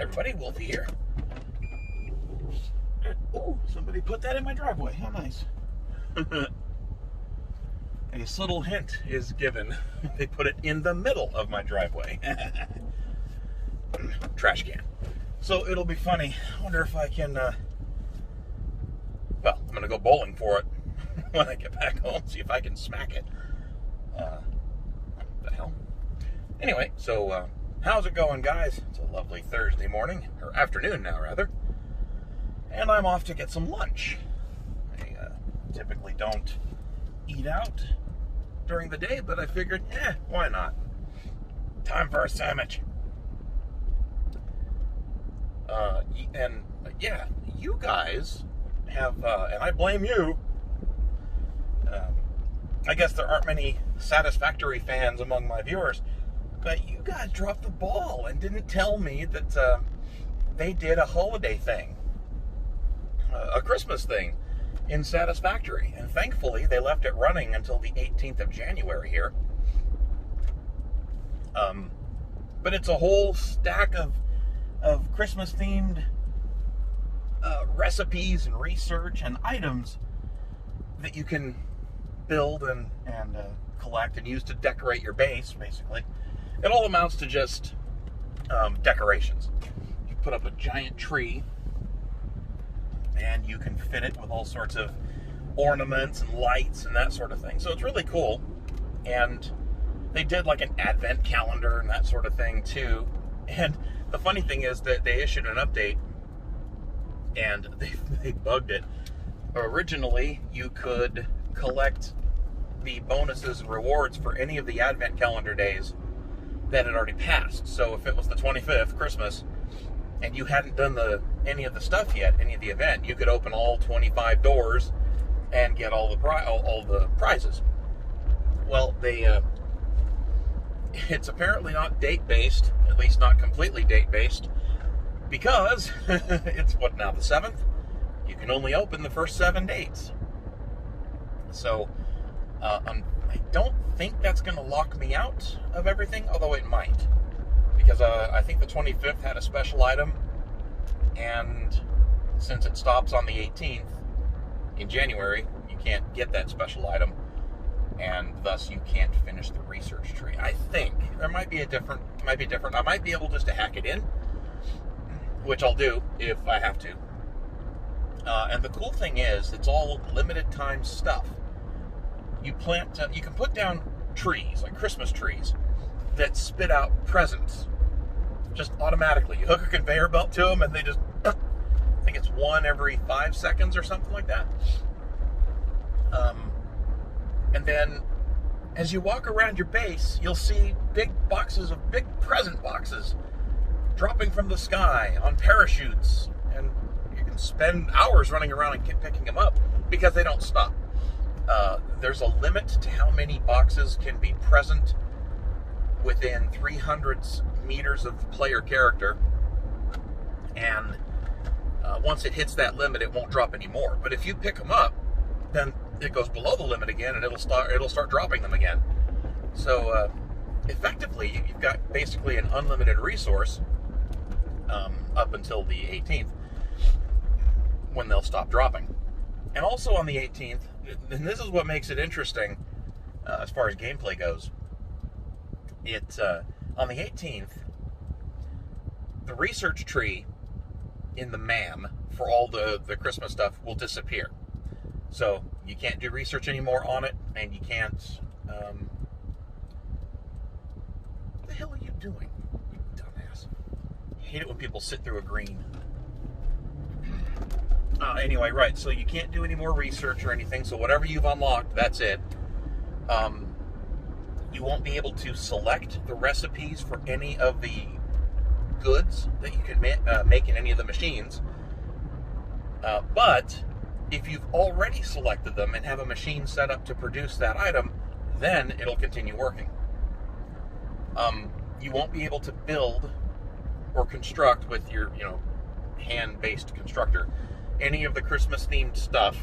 everybody, Wolfie here. Oh, somebody put that in my driveway. How nice. A subtle hint is given. They put it in the middle of my driveway. Trash can. So it'll be funny. I wonder if I can, well, I'm going to go bowling for it when I get back home, see if I can smack it. What the hell? Anyway, so how's it going, guys? It's a lovely Thursday morning, or afternoon now, rather. And I'm off to get some lunch. I typically don't eat out during the day, but I figured, why not? Time for a sandwich. And yeah, you guys have, and I blame you. I guess there aren't many Satisfactory fans among my viewers, but you guys dropped the ball and didn't tell me that they did a holiday thing, a Christmas thing in Satisfactory. And thankfully, they left it running until the 18th of January here. But it's a whole stack of Christmas-themed recipes and research and items that you can build and collect and use to decorate your base, basically. It all amounts to just decorations. You put up a giant tree, and you can fit it with all sorts of ornaments and lights and that sort of thing. So it's really cool. And they did like an advent calendar and that sort of thing too. And the funny thing is that they issued an update and they bugged it. Originally, you could collect the bonuses and rewards for any of the advent calendar days that had already passed. So if it was the 25th, Christmas, and you hadn't done any of the stuff yet, any of the event, you could open all 25 doors and get all the prizes. Well, it's apparently not date-based, at least not completely date-based, because it's now, the 7th? You can only open the first 7 dates. So, I don't think that's going to lock me out of everything, although it might. Because I think the 25th had a special item, and since it stops on the 18th in January, you can't get that special item, and thus you can't finish the research tree. I think there might be different. I might be able just to hack it in, which I'll do if I have to. And the cool thing is, it's all limited time stuff. You can put down trees, like Christmas trees, that spit out presents just automatically. You hook a conveyor belt to them, and they just, I think it's one every 5 seconds or something like that. And then as you walk around your base, you'll see big present boxes dropping from the sky on parachutes, and you can spend hours running around and picking them up because they don't stop. There's a limit to how many boxes can be present within 300 meters of the player character, and once it hits that limit, it won't drop anymore. But if you pick them up, then it goes below the limit again, and it'll start dropping them again. So effectively, you've got basically an unlimited resource up until the 18th, when they'll stop dropping. And also on the 18th, and this is what makes it interesting as far as gameplay goes. It's on the 18th, the research tree in the MAM for all the Christmas stuff will disappear. So you can't do research anymore on it, and you can't. What the hell are you doing, you dumbass? I hate it when people sit through a green. Anyway, right, so you can't do any more research or anything, so whatever you've unlocked, that's it. You won't be able to select the recipes for any of the goods that you can make in any of the machines. But if you've already selected them and have a machine set up to produce that item, then it'll continue working. You won't be able to build or construct with your, hand-based constructor any of the Christmas-themed stuff.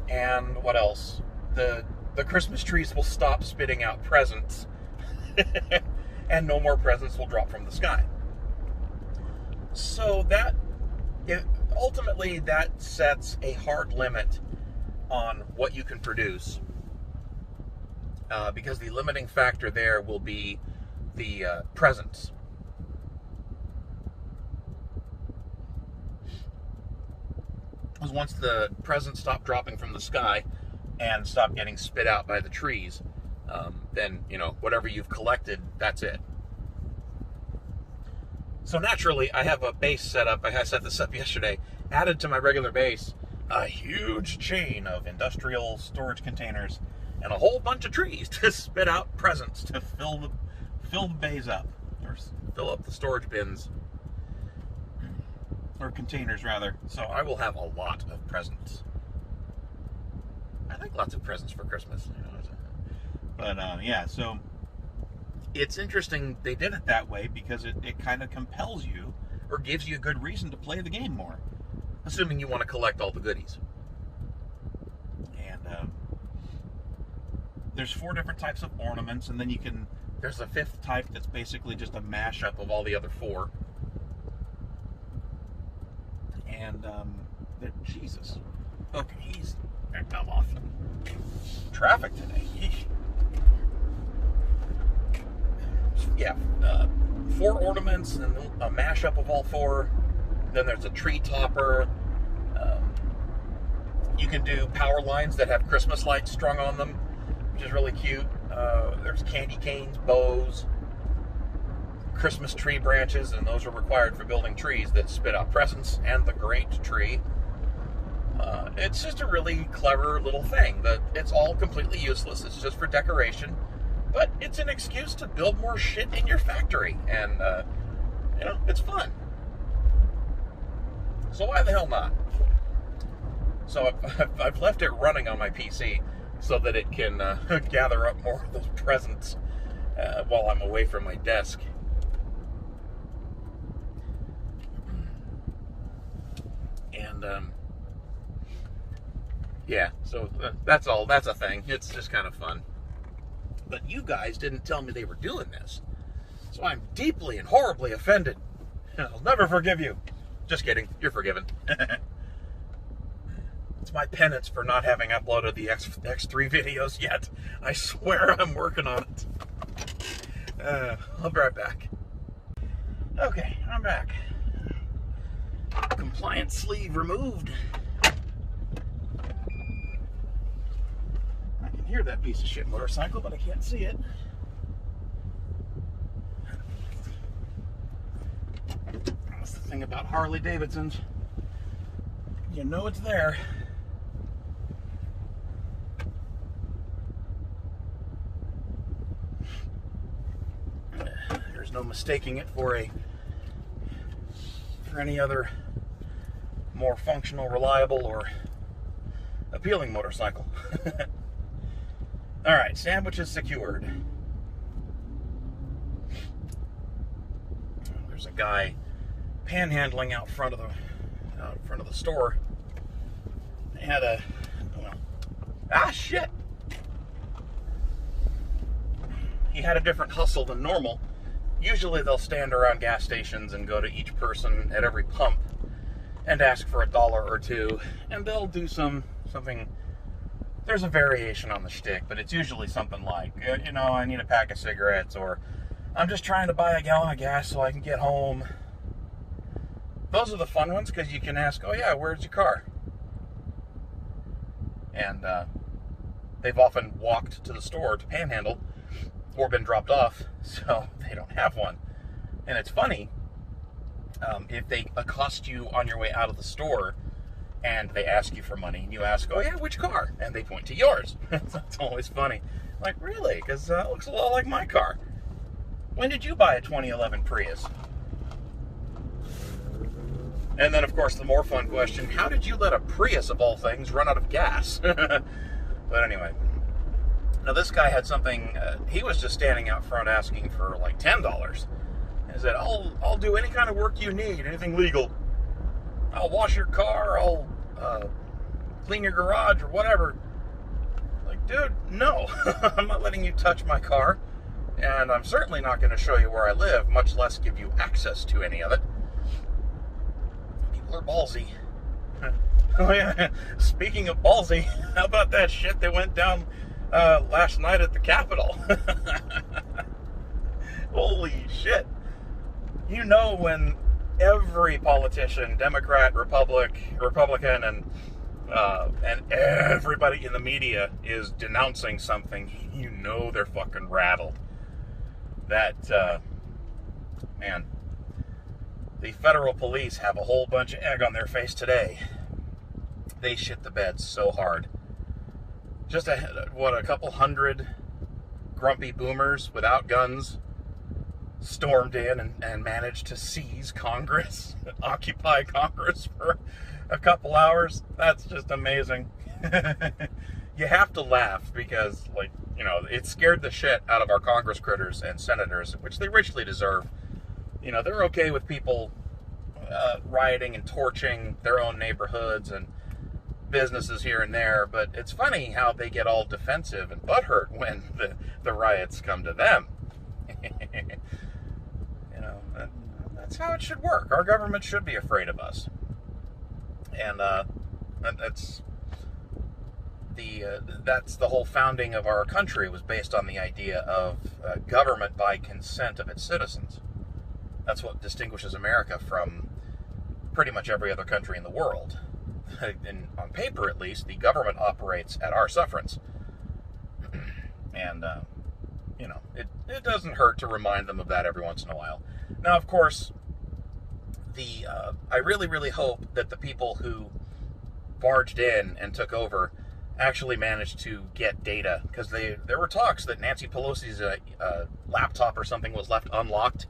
And what else? The Christmas trees will stop spitting out presents, and no more presents will drop from the sky. So ultimately that sets a hard limit on what you can produce, because the limiting factor there will be the presents. Because once the presents stop dropping from the sky and stop getting spit out by the trees, then, whatever you've collected, that's it. So naturally, I have a base set up. I set this up yesterday. Added to my regular base, a huge chain of industrial storage containers and a whole bunch of trees to spit out presents to fill the bays up, or fill up the storage bins, or containers rather. So I will have a lot of presents. I like lots of presents for Christmas, But yeah, so it's interesting they did it that way, because it kind of compels you, or gives you a good reason to play the game more, assuming you want to collect all the goodies. And there's 4 different types of ornaments, and then there's a 5th type that's basically just a mashup of all the other 4. And Jesus, okay, he's come off traffic today. Yeesh. Yeah, 4 ornaments and a mashup of all 4. Then there's a tree topper. You can do power lines that have Christmas lights strung on them, which is really cute. There's candy canes, bows, Christmas tree branches, and those are required for building trees that spit out presents, and the great tree. It's just a really clever little thing that it's all completely useless. It's just for decoration, but it's an excuse to build more shit in your factory, and it's fun. So why the hell not? So I've left it running on my PC so that it can gather up more of those presents while I'm away from my desk. And yeah, so that's all. That's a thing. It's just kind of fun. But you guys didn't tell me they were doing this, so I'm deeply and horribly offended. I'll never forgive you. Just kidding. You're forgiven. It's my penance for not having uploaded the X3 videos yet. I swear I'm working on it. I'll be right back. Okay, I'm back. Compliance sleeve removed. I can hear that piece of shit motorcycle, but I can't see it. That's the thing about Harley Davidsons. You know it's there. There's no mistaking it for any other more functional, reliable, or appealing motorcycle. Alright, sandwich is secured. There's a guy panhandling out front of the store. They had shit! He had a different hustle than normal. Usually they'll stand around gas stations and go to each person at every pump and ask for $1 or $2, and they'll do something. There's a variation on the shtick, but it's usually something like, I need a pack of cigarettes, or I'm just trying to buy a gallon of gas so I can get home. Those are the fun ones, because you can ask, oh yeah, where's your car? And they've often walked to the store to panhandle, or been dropped off, so they don't have one. And it's funny, if they accost you on your way out of the store and they ask you for money, and you ask, oh yeah, which car? And they point to yours. It's always funny. Like, really? Because it looks a lot like my car. When did you buy a 2011 Prius? And then, of course, the more fun question, how did you let a Prius, of all things, run out of gas? But anyway. Now, this guy had something, he was just standing out front asking for like $10. He said, I'll do any kind of work you need, anything legal. I'll wash your car, I'll clean your garage, or whatever. Like, dude, no. I'm not letting you touch my car. And I'm certainly not going to show you where I live, much less give you access to any of it. People are ballsy. Oh yeah, speaking of ballsy, how about that shit that went down last night at the Capitol? Holy shit. You know, when every politician, Democrat, Republican, and everybody in the media is denouncing something, you know they're fucking rattled. That, man, the federal police have a whole bunch of egg on their face today. They shit the bed so hard. Just a couple hundred grumpy boomers without guns stormed in and managed to seize Congress, occupy Congress for a couple hours. That's just amazing. You have to laugh because, like, you know, it scared the shit out of our Congress critters and senators, which they richly deserve. You know, they're okay with people rioting and torching their own neighborhoods and businesses here and there, but it's funny how they get all defensive and butthurt when the riots come to them. You know, that's how it should work. Our government should be afraid of us. And that's the whole founding of our country, was based on the idea of government by consent of its citizens. That's what distinguishes America from pretty much every other country in the world. And on paper, at least, the government operates at our sufferance. And, you know, it doesn't hurt to remind them of that every once in a while. Now, of course, I really, really hope that the people who barged in and took over actually managed to get data, because there were talks that Nancy Pelosi's laptop or something was left unlocked,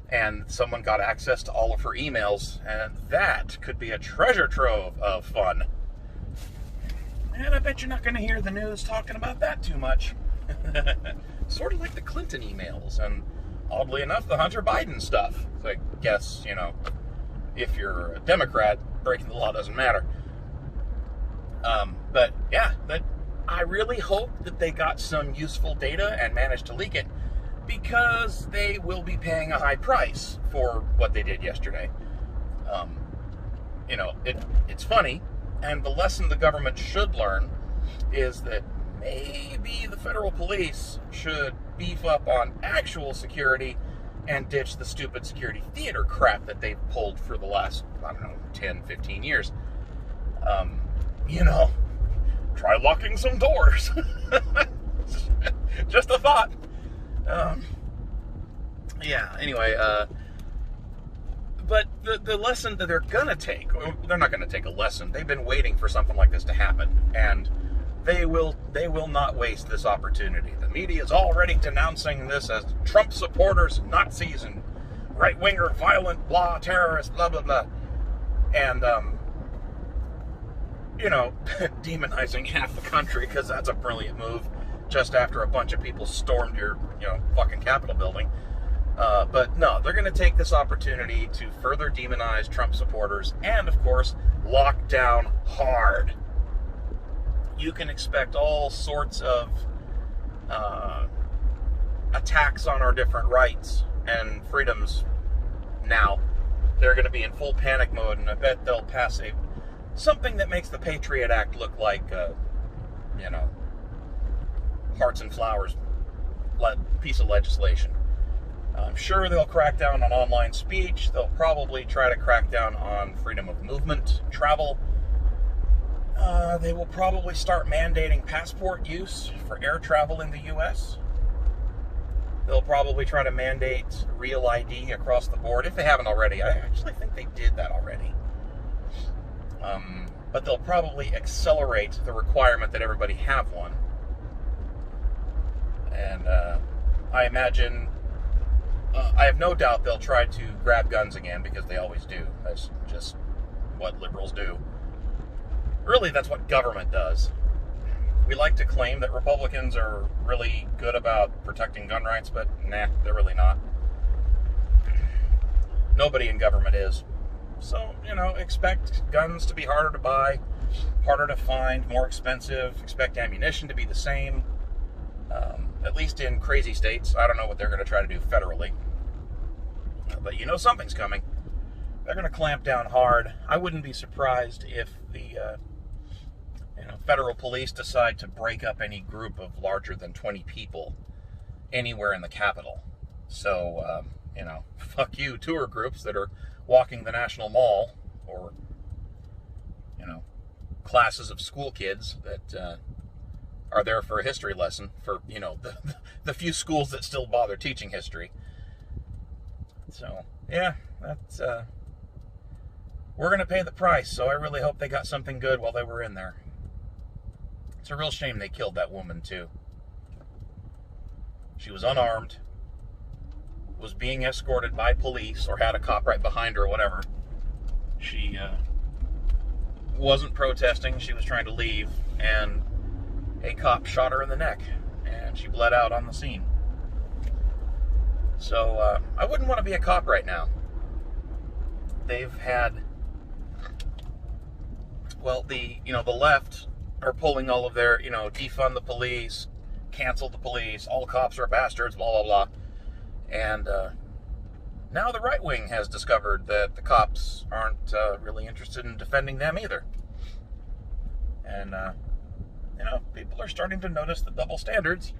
and someone got access to all of her emails, and that could be a treasure trove of fun. And I bet you're not going to hear the news talking about that too much. Sort of like the Clinton emails, and oddly enough, the Hunter Biden stuff. So I guess, you know, if you're a Democrat, breaking the law doesn't matter. But yeah, I really hope that they got some useful data and managed to leak it, because they will be paying a high price for what they did yesterday. You know, it's funny, and the lesson the government should learn is that maybe the federal police should beef up on actual security and ditch the stupid security theater crap that they've pulled for the last, I don't know, 10, 15 years. You know, try locking some doors. Just a thought. Yeah, anyway, but the lesson that they're gonna take, they're not gonna take a lesson. They've been waiting for something like this to happen, and they will not waste this opportunity. The media is already denouncing this as Trump supporters, Nazis, and right-winger, violent, blah, terrorists, blah, blah, blah. And, you know, demonizing half the country, because that's a brilliant move, just after a bunch of people stormed your, you know, fucking Capitol building. But no, they're going to take this opportunity to further demonize Trump supporters and, of course, lock down hard. You can expect all sorts of attacks on our different rights and freedoms now. They're going to be in full panic mode, and I bet they'll pass something that makes the Patriot Act look like, you know, hearts and flowers piece of legislation. I'm sure they'll crack down on online speech. They'll probably try to crack down on freedom of movement, travel. They will probably start mandating passport use for air travel in the U.S. They'll probably try to mandate real ID across the board, if they haven't already. I actually think they did that already. But they'll probably accelerate the requirement that everybody have one. And I imagine, I have no doubt they'll try to grab guns again, because they always do. That's just what liberals do. Really, that's what government does. We like to claim that Republicans are really good about protecting gun rights, but nah, they're really not. Nobody in government is. So, you know, expect guns to be harder to buy, harder to find, more expensive. Expect ammunition to be the same. At least in crazy states. I don't know what they're going to try to do federally. But you know something's coming. they're going to clamp down hard. I wouldn't be surprised if the federal police decide to break up any group of larger than 20 people anywhere in the capital. So, fuck you, tour groups that are walking the National Mall, or, classes of school kids that are there for a history lesson for, the few schools that still bother teaching history. So, yeah, that's, we're going to pay the price, so I really hope they got something good while they were in there. It's a real shame they killed that woman, too. She was unarmed, was being escorted by police, or had a cop right behind her, or whatever. She wasn't protesting, she was trying to leave, and a cop shot her in the neck, and she bled out on the scene. So, I wouldn't want to be a cop right now. They've had, the left are pulling all of their, defund the police, cancel the police, all cops are bastards, blah, blah, blah. And now the right wing has discovered that the cops aren't really interested in defending them either. And, people are starting to notice the double standards.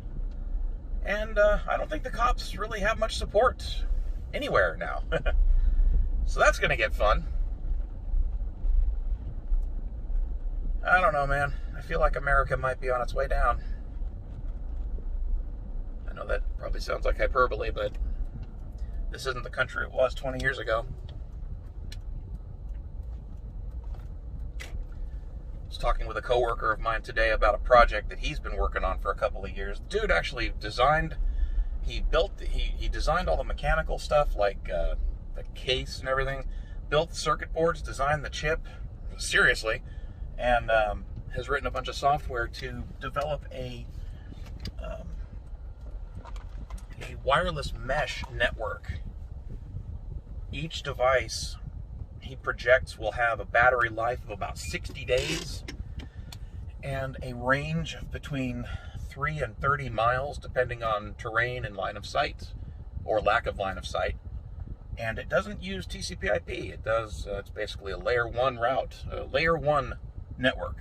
And I don't think the cops really have much support anywhere now. So that's going to get fun. I don't know, man. I feel like America might be on its way down. I know that probably sounds like hyperbole, but this isn't the country it was 20 years ago. I was talking with a coworker of mine today about a project that he's been working on for a couple of years. Dude actually designed all the mechanical stuff, like the case and everything, built the circuit boards, designed the chip, seriously, and has written a bunch of software to develop a wireless mesh network. Each device, he projects, will have a battery life of about 60 days and a range of between 3 and 30 miles, depending on terrain and line of sight, or lack of line of sight. And it doesn't use TCP/IP. It does. It's basically a layer 1 route, a layer 1 network.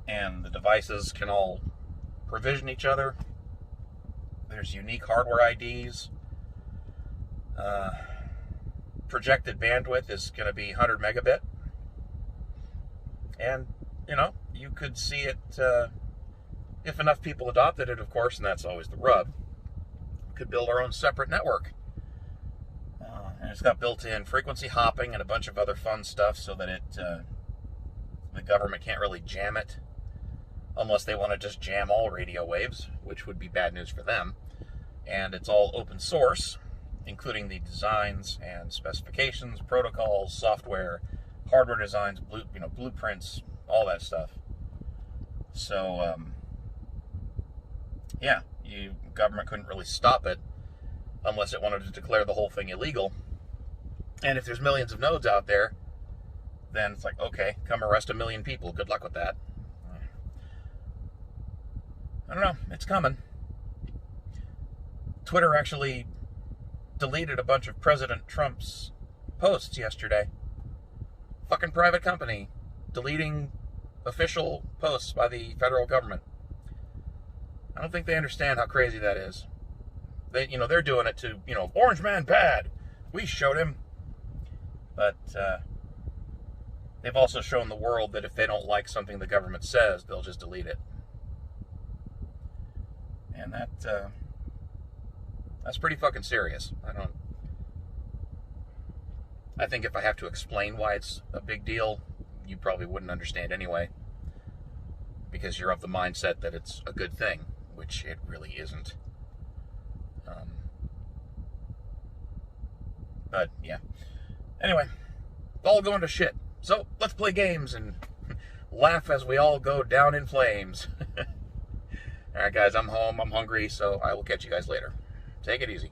And the devices can all provision each other. There's unique hardware IDs. Projected bandwidth is going to be 100 megabit. And, you could see it, if enough people adopted it, of course, and that's always the rub, could build our own separate network. And it's got built-in frequency hopping and a bunch of other fun stuff so that the government can't really jam it, unless they want to just jam all radio waves, which would be bad news for them. And it's all open source, including the designs and specifications, protocols, software, hardware designs, blueprints, all that stuff. So, government couldn't really stop it unless it wanted to declare the whole thing illegal. And if there's millions of nodes out there, then it's like, okay, come arrest 1 million people. Good luck with that. I don't know. It's coming. Twitter actually deleted a bunch of President Trump's posts yesterday. Fucking private company deleting official posts by the federal government. I don't think they understand how crazy that is. They're doing it to, Orange Man bad. We showed him. But they've also shown the world that if they don't like something the government says, they'll just delete it. And that's pretty fucking serious. I think if I have to explain why it's a big deal, you probably wouldn't understand anyway. Because you're of the mindset that it's a good thing, which it really isn't. But, yeah. Anyway, all going to shit. So, let's play games and laugh as we all go down in flames. Alright, guys, I'm home. I'm hungry, so I will catch you guys later. Take it easy.